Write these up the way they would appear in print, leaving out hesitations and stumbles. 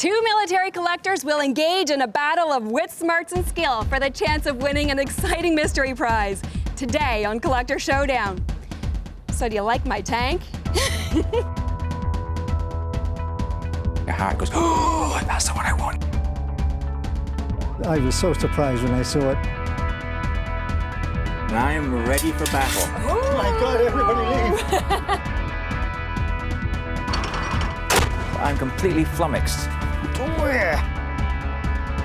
Two military collectors will engage in a battle of wit, smarts, and skill for the chance of winning an exciting mystery prize. Today on Collector Showdown. So do you like my tank? Your heart goes, oh, that's the one I want. I was so surprised when I saw it. And I am ready for battle. Oh my God, everybody leave. I'm completely flummoxed. Where?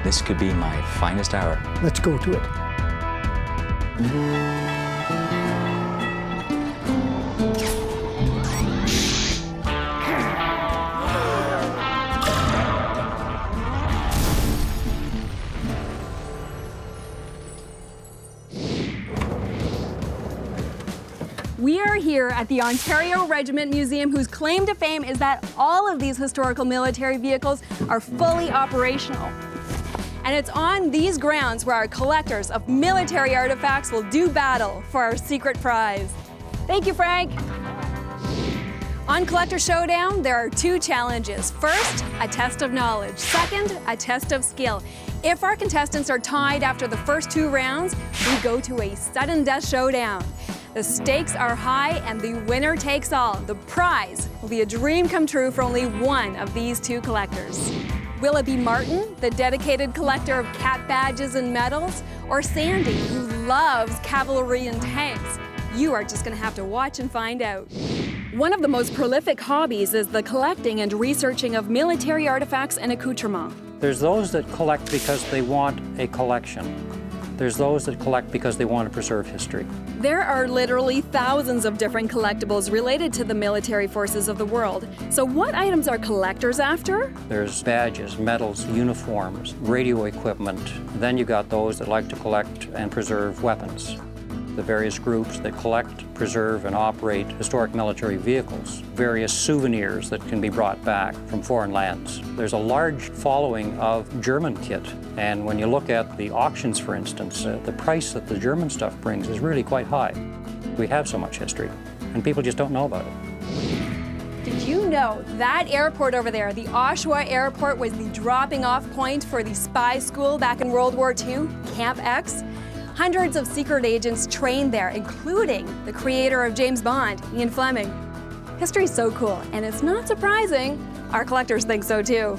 This could be my finest hour. Let's go to it. We are here at the Ontario Regiment Museum, whose claim to fame is that all of these historical military vehicles are fully operational. And it's on these grounds where our collectors of military artifacts will do battle for our secret prize. Thank you, Frank. On Collector Showdown, there are two challenges. First, a test of knowledge. Second, a test of skill. If our contestants are tied after the first two rounds, we go to a sudden death showdown. The stakes are high and the winner takes all. The prize will be a dream come true for only one of these two collectors. Will it be Martin, the dedicated collector of cat badges and medals, or Sandy, who loves cavalry and tanks? You are just gonna have to watch and find out. One of the most prolific hobbies is the collecting and researching of military artifacts and accoutrements. There's those that collect because they want a collection. There's those that collect because they want to preserve history. There are literally thousands of different collectibles related to the military forces of the world. So what items are collectors after? There's badges, medals, uniforms, radio equipment. Then you got those that like to collect and preserve weapons. The various groups that collect, preserve, and operate historic military vehicles, various souvenirs that can be brought back from foreign lands. There's a large following of German kit, and when you look at the auctions, for instance, the price that the German stuff brings is really quite high. We have so much history, and people just don't know about it. Did you know that airport over there, the Oshawa Airport, was the dropping off point for the spy school back in World War II, Camp X? Hundreds of secret agents trained there, including the creator of James Bond, Ian Fleming. History's so cool, and it's not surprising our collectors think so too.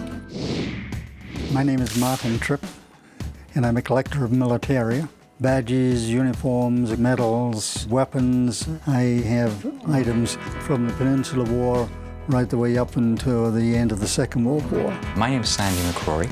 My name is Martin Tripp, and I'm a collector of militaria. Badges, uniforms, medals, weapons. I have items from the Peninsular War right the way up until the end of the Second World War. My name's Sandy Mccrory,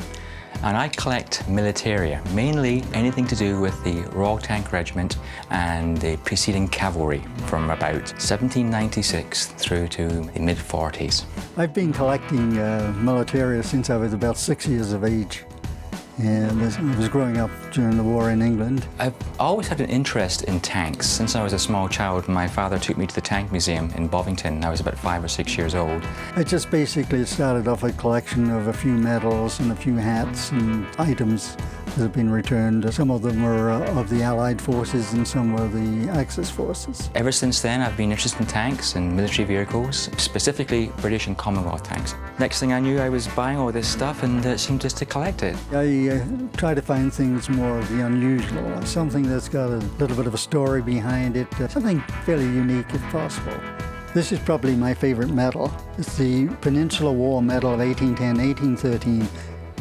and I collect militaria, mainly anything to do with the Royal Tank Regiment and the preceding cavalry from about 1796 through to the mid-40s. I've been collecting militaria since I was about 6 years of age. And I was growing up during the war in England. I've always had an interest in tanks. Since I was a small child, my father took me to the Tank Museum in Bovington. I was about 5 or 6 years old. I just basically started off a collection of a few medals and a few hats and items that have been returned. Some of them were of the Allied forces and some were the Axis forces. Ever since then, I've been interested in tanks and military vehicles, specifically British and Commonwealth tanks. Next thing I knew, I was buying all this stuff and it seemed just to collect it. I try to find things more of the unusual, something that's got a little bit of a story behind it, something fairly unique if possible. This is probably my favorite medal. It's the Peninsular War Medal of 1810-1813,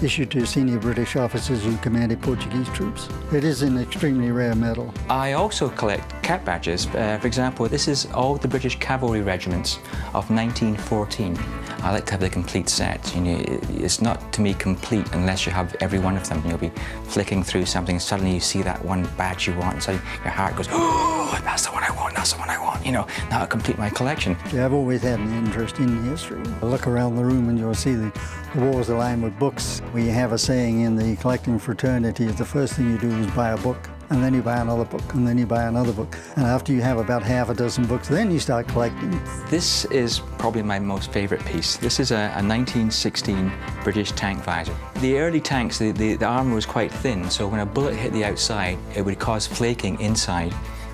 issued to senior British officers who commanded Portuguese troops. It is an extremely rare medal. I also collect cat badges. For example, this is all the British cavalry regiments of 1914. I like to have the complete set. You know, it's not, to me, complete unless you have every one of them. You'll be flicking through something, and suddenly you see that one badge you want, and suddenly your heart goes, oh, that's the one I want, that's the one I want. You know, that'll complete my collection. Yeah, I've always had an interest in history. I look around the room and you'll see the walls are lined with books. We have a saying in the collecting fraternity, the first thing you do is buy a book, and then you buy another book, and then you buy another book. And after you have about half a dozen books, then you start collecting. This is probably my most favorite piece. This is a 1916 British tank visor. The early tanks, the armor was quite thin, so when a bullet hit the outside, it would cause flaking inside.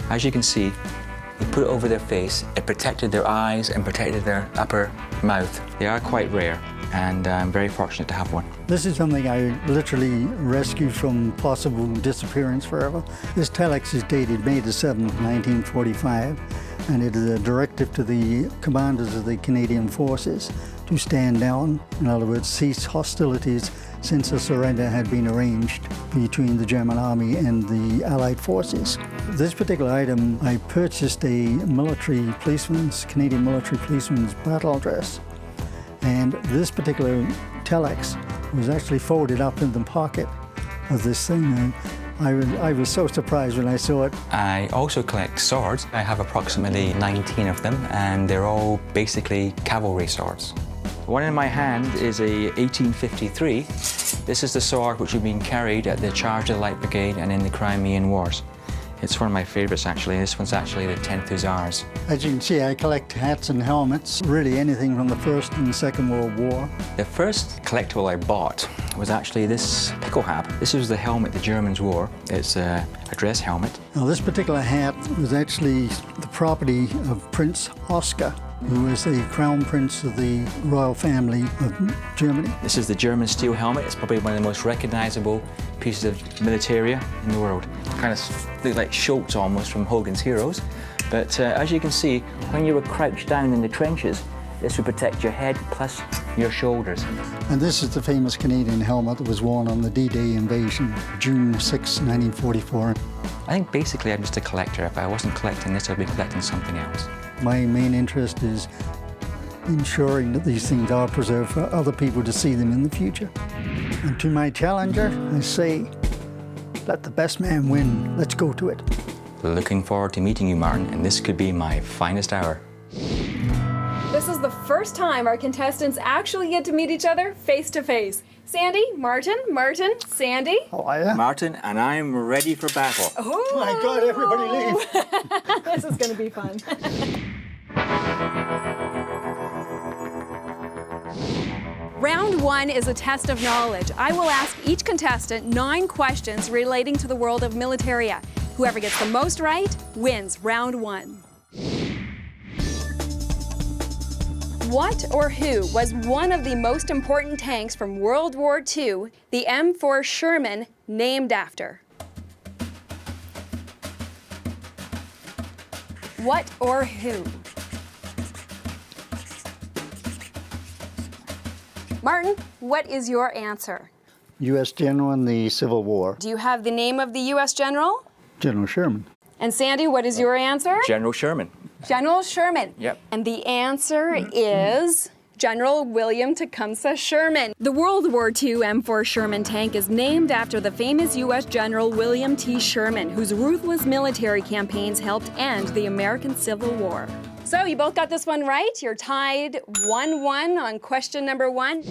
As you can see, they put it over their face. It protected their eyes and protected their upper mouth. They are quite rare. and I'm very fortunate to have one. This is something I literally rescued from possible disappearance forever. This telex is dated May the 7th, 1945, and it is a directive to the commanders of the Canadian forces to stand down, in other words, cease hostilities since a surrender had been arranged between the German army and the Allied forces. This particular item, I purchased a Canadian military policeman's battle dress, and this particular telex was actually folded up in the pocket of this thing. And I was so surprised when I saw it. I also collect swords. I have approximately 19 of them, and they're all basically cavalry swords. The one in my hand is a 1853. This is the sword which had been carried at the charge of the Light Brigade and in the Crimean Wars. It's one of my favorites, actually. This one's actually the 10th Hussars. As you can see, I collect hats and helmets, really anything from the First and Second World War. The first collectible I bought was actually this pickle hat. This was the helmet the Germans wore. It's a dress helmet. Now, this particular hat was actually the property of Prince Oscar, who was the crown prince of the royal family of Germany. This is the German steel helmet. It's probably one of the most recognizable pieces of militaria in the world. Kind of look like Schultz almost from Hogan's Heroes. But as you can see, when you were crouched down in the trenches, this would protect your head plus your shoulders. And this is the famous Canadian helmet that was worn on the D-Day invasion, June 6, 1944. I think basically I'm just a collector. If I wasn't collecting this, I'd be collecting something else. My main interest is ensuring that these things are preserved for other people to see them in the future. And to my challenger, I say, let the best man win. Let's go to it. Looking forward to meeting you, Martin, and this could be my finest hour. This is the first time our contestants actually get to meet each other face to face. Sandy, Martin, Sandy. How are you? Martin, and I'm ready for battle. Oh my God, everybody leave. This is going to be fun. Round one is a test of knowledge. I will ask each contestant 9 questions relating to the world of militaria. Whoever gets the most right wins round one. What or who was one of the most important tanks from World War II, the M4 Sherman, named after? What or who? Martin, what is your answer? U.S. General in the Civil War, Do you have the name of the U.S. general? General Sherman. And Sandy, what is your answer? General Sherman. General Sherman. Yep. And the answer is General William Tecumseh Sherman. The World War II M4 Sherman tank is named after the famous U.S. General William T. Sherman, whose ruthless military campaigns helped end the American Civil War. So you both got this one right. You're tied 1-1 on question number 1.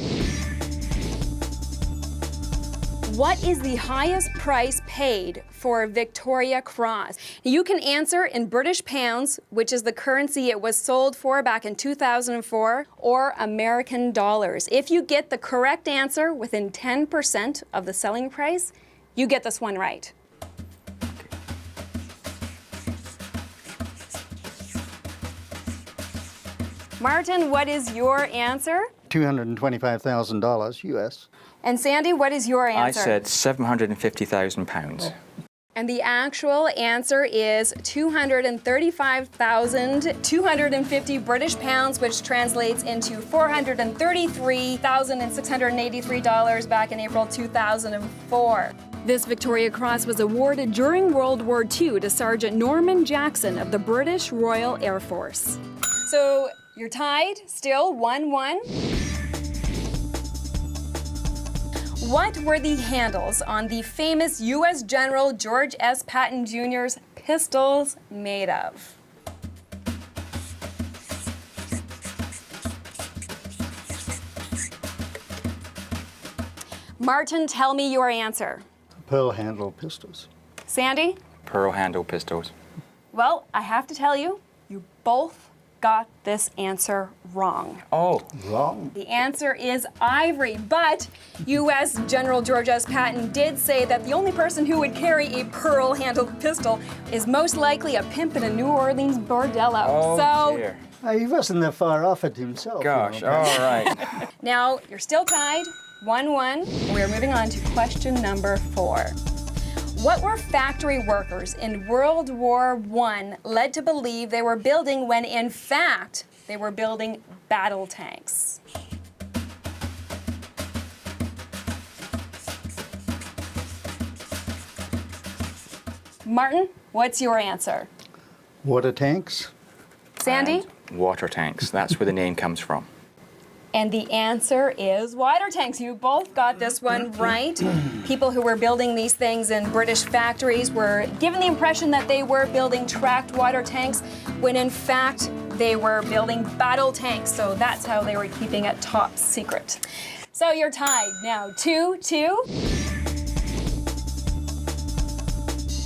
What is the highest price paid for a Victoria Cross? You can answer in British pounds, which is the currency it was sold for back in 2004, or American dollars. If you get the correct answer within 10% of the selling price, you get this one right. Martin, what is your answer? $225,000 U.S. And Sandy, what is your answer? I said £750,000. And the actual answer is 235,250 British pounds, which translates into $433,683 back in April 2004. This Victoria Cross was awarded during World War II to Sergeant Norman Jackson of the British Royal Air Force. So you're tied, still 1-1. What were the handles on the famous U.S. General George S. Patton Jr.'s pistols made of? Martin, tell me your answer. Pearl handle pistols. Sandy? Pearl handle pistols. Well, I have to tell you, you both got this answer wrong. Oh. Wrong. The answer is ivory, but U.S. General George S. Patton did say that the only person who would carry a pearl-handled pistol is most likely a pimp in a New Orleans bordello. Oh, so dear. He wasn't that far off it himself. Gosh, you know, all right. Now, you're still tied, 1-1. We're moving on to question number 4. What were factory workers in World War I led to believe they were building when in fact they were building battle tanks? Martin, what's your answer? Water tanks. Sandy? And water tanks, that's where the name comes from. And the answer is water tanks. You both got this one right. People who were building these things in British factories were given the impression that they were building tracked water tanks when in fact they were building battle tanks. So that's how they were keeping it top secret. So you're tied now, 2-2.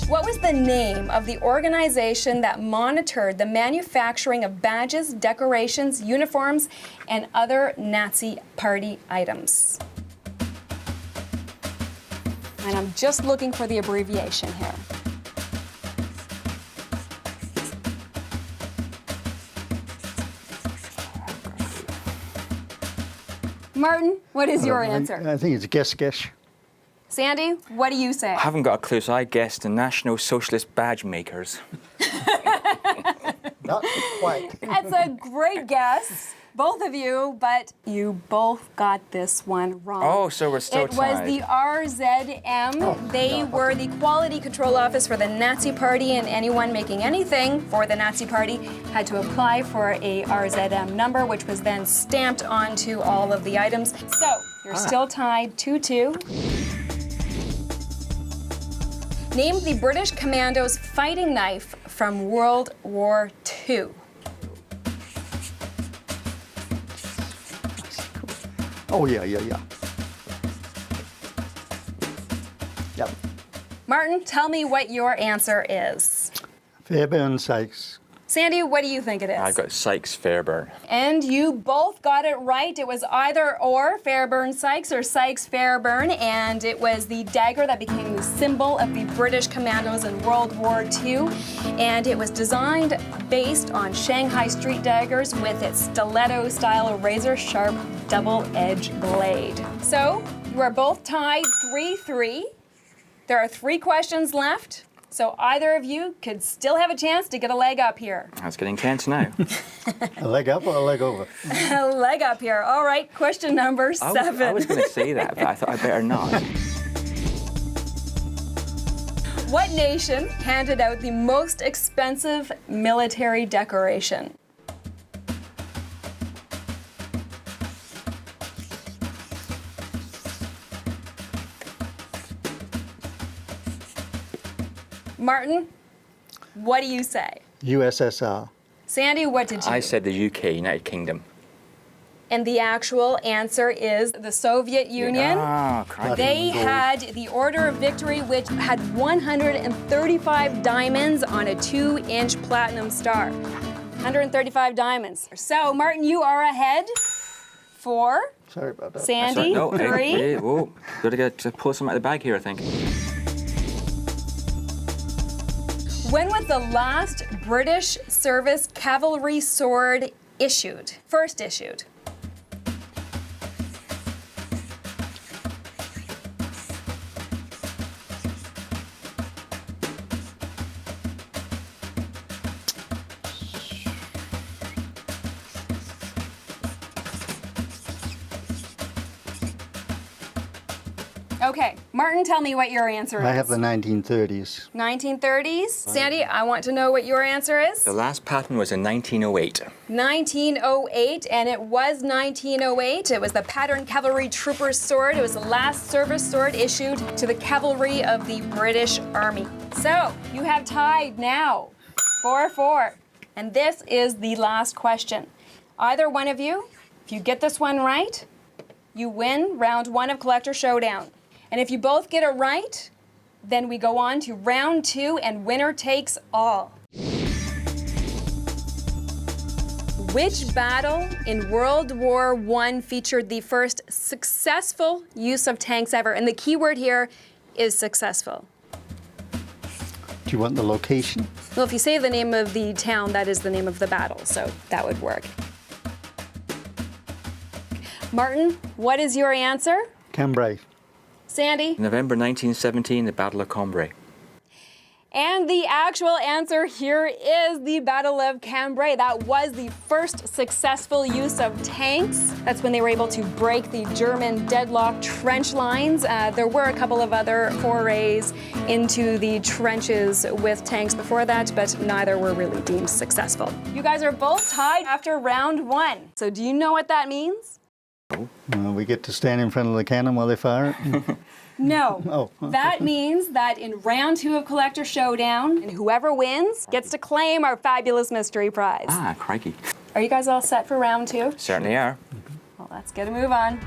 What was the name of the organization that monitored the manufacturing of badges, decorations, uniforms, and other Nazi party items? And I'm just looking for the abbreviation here. Martin, what is your answer? I think it's Gesh. Sandy, what do you say? I haven't got a clue, so I guessed the National Socialist Badge Makers. Not quite. That's a great guess, both of you, but you both got this one wrong. Oh, so we're still It was the RZM. They were the quality control office for the Nazi Party, and anyone making anything for the Nazi Party had to apply for a RZM number, which was then stamped onto all of the items. So you're still tied 2-2. Name the British Commandos fighting knife from World War II. Oh, yeah. Yep. Martin, tell me what your answer is. Fairbairn Sykes. Sandy, what do you think it is? I got Sykes Fairbairn. And you both got it right. It was either or, Fairbairn Sykes or Sykes Fairbairn, and it was the dagger that became the symbol of the British Commandos in World War II. And it was designed based on Shanghai street daggers with its stiletto-style razor-sharp double-edged blade. So, you are both tied 3-3. There are 3 questions left. So either of you could still have a chance to get a leg up here. That's getting tense now. A leg up or a leg over? A leg up here. All right, question number 7. I was going to say that, but I thought I'd better not. What nation handed out the most expensive military decoration? Martin, what do you say? USSR. Sandy, what did you? I said the UK, United Kingdom. And the actual answer is the Soviet Union. Ah, crikey. They had the Order of Victory, which had 135 diamonds on a 2-inch platinum star. 135 diamonds. So, Martin, you are ahead 4. Sorry about that. Sandy, No, 3. Whoa, gotta pull some out of the bag here, I think. When was the last British service cavalry sword issued? First issued. Okay, Martin, tell me what your answer is. I have the 1930s. 1930s. Sandy, I want to know what your answer is. The last patent was in 1908. 1908, and it was 1908. It was the Pattern Cavalry Trooper's Sword. It was the last service sword issued to the cavalry of the British Army. So, you have tied now, 4-4. And this is the last question. Either one of you, if you get this one right, you win round 1 of Collector Showdown. And if you both get it right, then we go on to round 2 and winner takes all. Which battle in World War I featured the first successful use of tanks ever? And the key word here is successful. Do you want the location? Well, if you say the name of the town, that is the name of the battle, so that would work. Martin, what is your answer? Cambrai. Sandy? November 1917, the Battle of Cambrai. And the actual answer here is the Battle of Cambrai. That was the first successful use of tanks. That's when they were able to break the German deadlock trench lines. There were a couple of other forays into the trenches with tanks before that, but neither were really deemed successful. You guys are both tied after round one. So do you know what that means? We get to stand in front of the cannon while they fire it. No. Oh. That means that in round two of Collector Showdown, and whoever wins gets to claim our fabulous mystery prize. Ah, crikey. Are you guys all set for round two? Certainly are. Well, let's get a move on.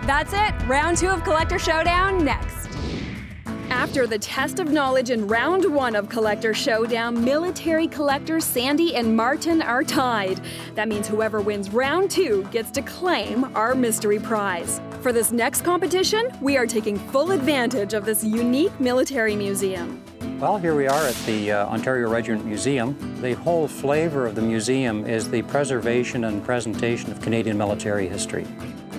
That's it. Round two of Collector Showdown next. After the test of knowledge in round one of Collector Showdown, military collectors Sandy and Martin are tied. That means whoever wins round two gets to claim our mystery prize. For this next competition, we are taking full advantage of this unique military museum. Well, here we are at the Ontario Regiment Museum. The whole flavor of the museum is the preservation and presentation of Canadian military history.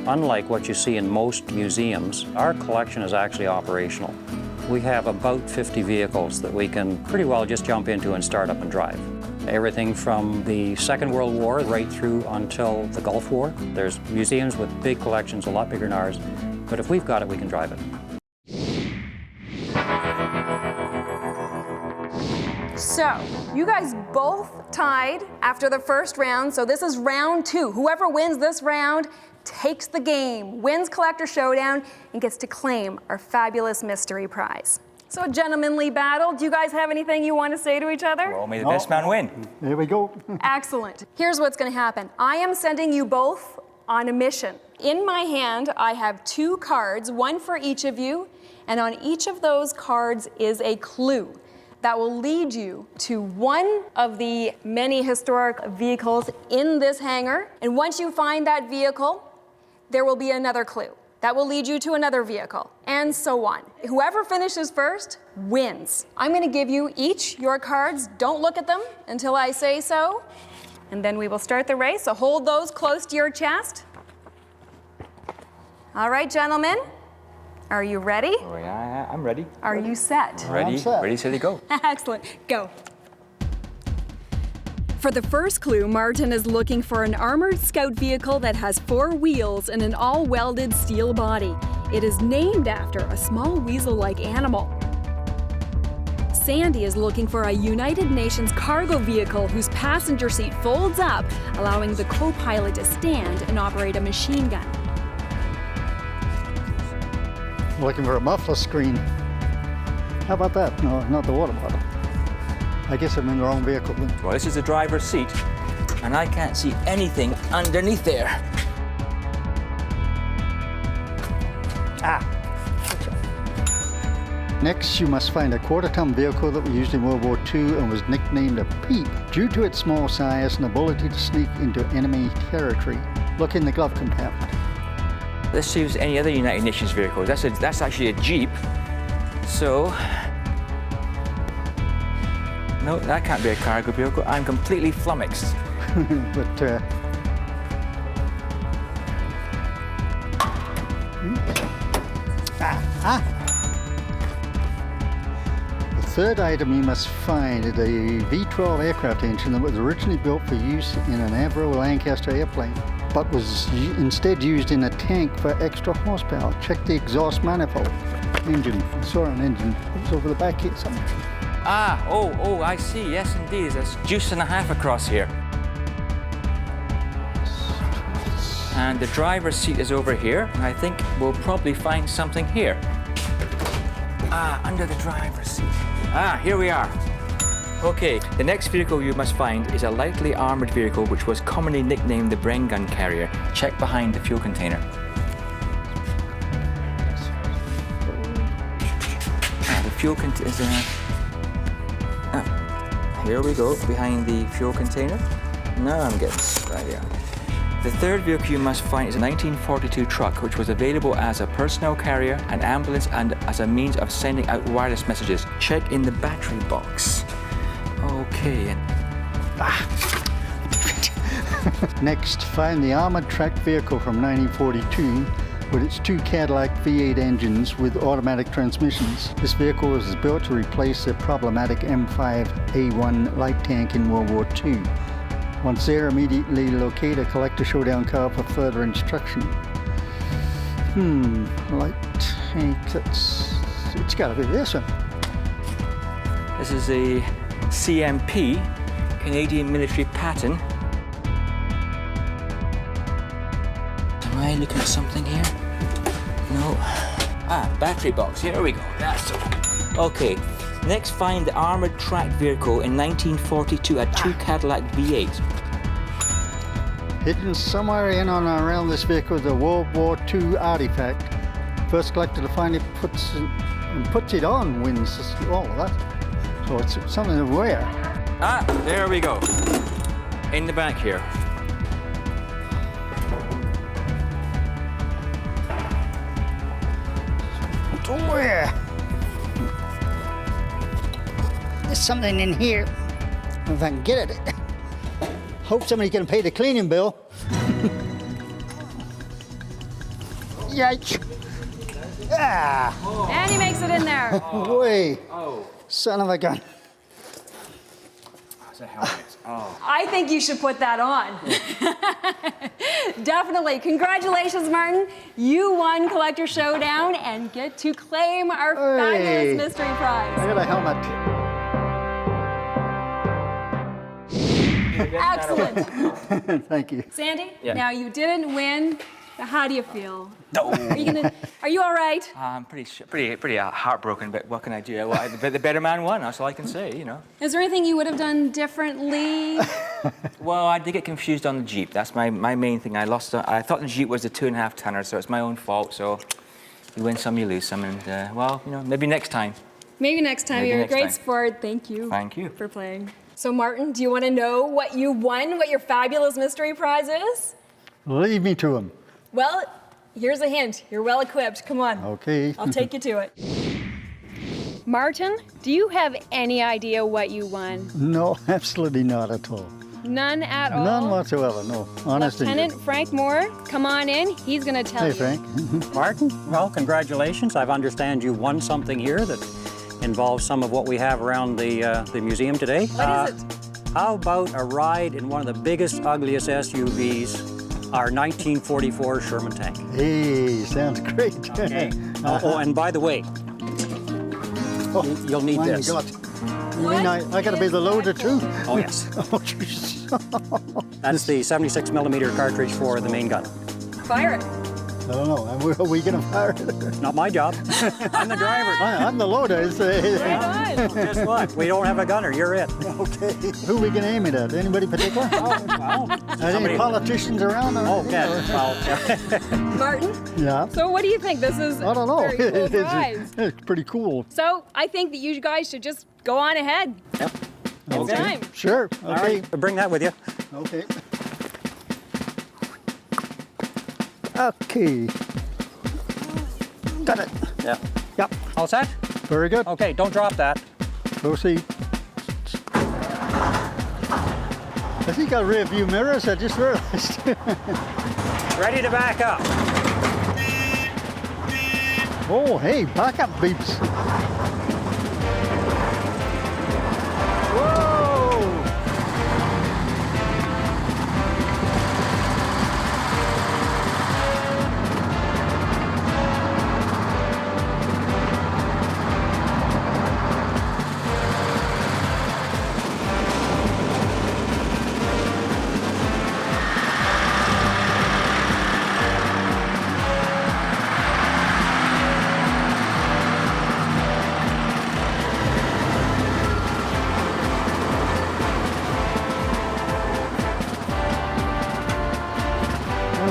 Unlike what you see in most museums, our collection is actually operational. We have about 50 vehicles that we can pretty well just jump into and start up and drive. Everything from the Second World War right through until the Gulf War. There's museums with big collections, a lot bigger than ours, but if we've got it, we can drive it. So, you guys both tied after the first round, so this is round two. Whoever wins this round takes the game, wins Collector Showdown, and gets to claim our fabulous mystery prize. So a gentlemanly battle. Do you guys have anything you want to say to each other? Well, may the best man win. There we go. Excellent. Here's what's going to happen. I am sending you both on a mission. In my hand, I have two cards, one for each of you, and on each of those cards is a clue that will lead you to one of the many historic vehicles in this hangar. And once you find that vehicle, there will be another clue that will lead you to another vehicle, and so on. Whoever finishes first wins. I'm going to give you each your cards. Don't look at them until I say so, and then we will start the race. So hold those close to your chest. All right, gentlemen, are you ready? Oh, yeah, I'm ready. Are you set? Ready, ready, steady, go. Excellent. Go. For the first clue, Martin is looking for an armored scout vehicle that has 4 wheels and an all-welded steel body. It is named after a small weasel-like animal. Sandy is looking for a United Nations cargo vehicle whose passenger seat folds up, allowing the co-pilot to stand and operate a machine gun. Looking for a muffler screen. How about that? No, not the water bottle. I guess I'm in the wrong vehicle then. Well, this is the driver's seat, and I can't see anything underneath there. Next, you must find a quarter-ton vehicle that was used in World War II and was nicknamed a Peep due to its small size and ability to sneak into enemy territory. Look in the glove compartment. Let's see if there's any other United Nations vehicles. That's actually a Jeep. So, no, that can't be a cargo vehicle. I'm completely flummoxed. But the third item you must find is a V12 aircraft engine that was originally built for use in an Avro Lancaster airplane, but was instead used in a tank for extra horsepower. Check the exhaust manifold. Engine. I saw an engine. It was over the back here somewhere. Oh, I see. Yes, indeed. There's juice and a half across here. And the driver's seat is over here. And I think we'll probably find something here. Under the driver's seat. Here we are. Okay, the next vehicle you must find is a lightly armored vehicle which was commonly nicknamed the Bren Gun Carrier. Check behind the fuel container. The fuel container is here we go, behind the fuel container. Now I'm getting right here. The third vehicle you must find is a 1942 truck, which was available as a personnel carrier, an ambulance, and as a means of sending out wireless messages. Check in the battery box. Okay. Next, find the armored track vehicle from 1942 with its 2 Cadillac V8 engines with automatic transmissions. This vehicle was built to replace the problematic M5A1 light tank in World War II. Once there, immediately locate a collector showdown car for further instruction. Light tank, it's gotta be this one. This is a CMP, Canadian military pattern. Am I looking at something here? No. Battery box. Here we go. That's it. Okay. Next, find the armored track vehicle in 1942 at 2 Cadillac V8. Hidden somewhere in or around this vehicle is a World War II artifact. First collector to find it puts it on wins. Oh, that. So it's something to wear. There we go. In the back here. To wear. There's something in here. If I can get it. Hope somebody can pay the cleaning bill. Yikes. And he makes it in there. Way. Son of a gun. It's a helmet. I think you should put that on. Definitely. Congratulations, Martin. You won Collector Showdown and get to claim our fabulous mystery prize. I got a helmet. Excellent. Thank you. Sandy, Yeah. now you didn't win. How do you feel? Are you all right? I'm pretty heartbroken, but what can I do? Well, the better man won. That's all I can say, you know. Is there anything you would have done differently? Well, I did get confused on the Jeep. That's my main thing. I thought the Jeep was a 2.5 tonner, so it's my own fault. So you win some, you lose some, and well, you know, maybe next time. Maybe next time. Maybe You're next a great time. sport. Thank you. Thank you. For playing. So, Martin, do you want to know what you won, what your fabulous mystery prize is? Leave me to him. Well, here's a hint. You're well equipped. Come on. Okay. I'll take you to it. Martin, do you have any idea what you won? No, absolutely not at all. None at all? None whatsoever, no. Honestly. Lieutenant Frank Moore, come on in. He's going to tell Hey, you. Frank. Martin, well, congratulations. I understand you won something here that involves some of what we have around the museum today. What is it? How about a ride in one of the biggest, ugliest SUVs, our 1944 Sherman tank? Hey, sounds great. Okay. And by the way, you'll need my this. God. You mean I got to be the loader too? Oh, yes. Oh, jeez. That's the 76 millimeter cartridge for the main gun. Fire it. I don't know. Are we going to fire it? Not my job. I'm the driver. I'm the loader. Right on. Guess what? We don't have a gunner. You're it. Okay. Who are we going to aim it at? Anybody particular? Well, Are there any politicians around? Or anything? well, Martin, Yeah. so what do you think? This is I don't know. a very cool prize. It's pretty cool. So I think that you guys should just go on ahead. Yep. It's time. Sure. Okay. All right. Bring that with you. Okay. Okay. Got it. Yeah. Yep. All set? Very good. Okay, don't drop that. Proceed. Has he got rear view mirrors? I just realized. Ready to back up. Oh, hey, backup beeps. Whoa!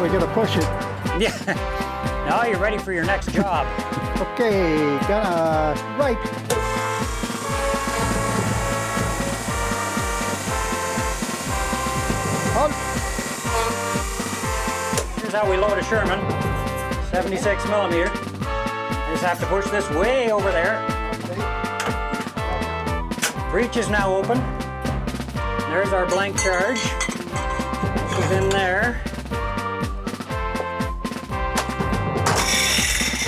We gotta push it. Yeah. Now you're ready for your next job. Okay, gonna right. Halt. is how we load a Sherman, 76 millimeter. I just have to push this way over there. Breech is now open. There's our blank charge. This is in there.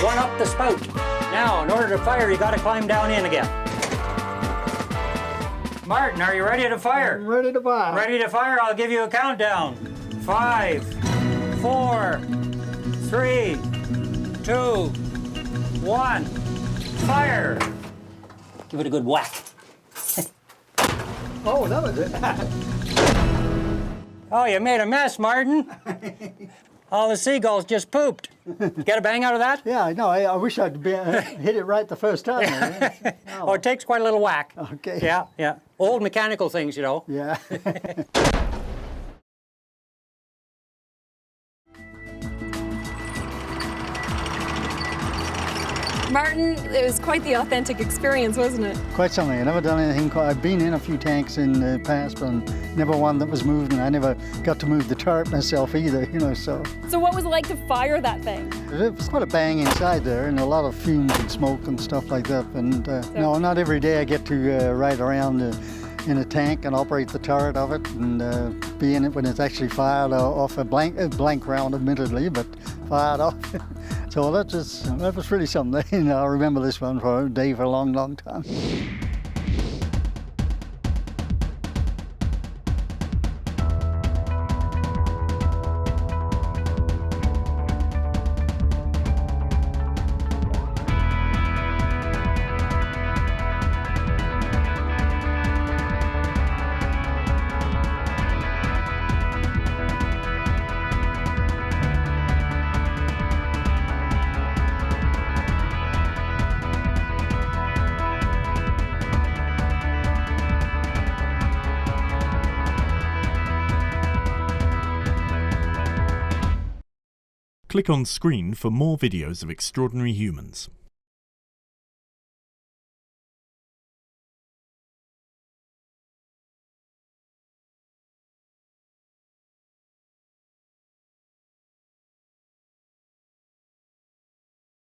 One up the spout. Now, in order to fire, you got to climb down in again. Martin, are you ready to fire? I'm ready to fire. Ready to fire? I'll give you a countdown. 5, 4, 3, 2, 1. Fire! Give it a good whack. Oh, that was it. Oh, you made a mess, Martin. All the seagulls just pooped. Get a bang out of that? Yeah, no, I wish I'd hit it right the first time. Oh, it takes quite a little whack. Okay. Yeah, yeah. Old mechanical things, you know. Yeah. Martin, it was quite the authentic experience, wasn't it? Quite something. I've never done anything quite. I've been in a few tanks in the past, but never one that was moved, and I never got to move the turret myself either, you know, so. So what was it like to fire that thing? It was quite a bang inside there, and a lot of fumes and smoke and stuff like that. And no, not every day I get to ride around in a tank and operate the turret of it and be in it when it's actually fired off a blank round, admittedly, but fired off. So that was really something. And I'll remember this one for a day for a long, long time. Click on screen for more videos of extraordinary humans.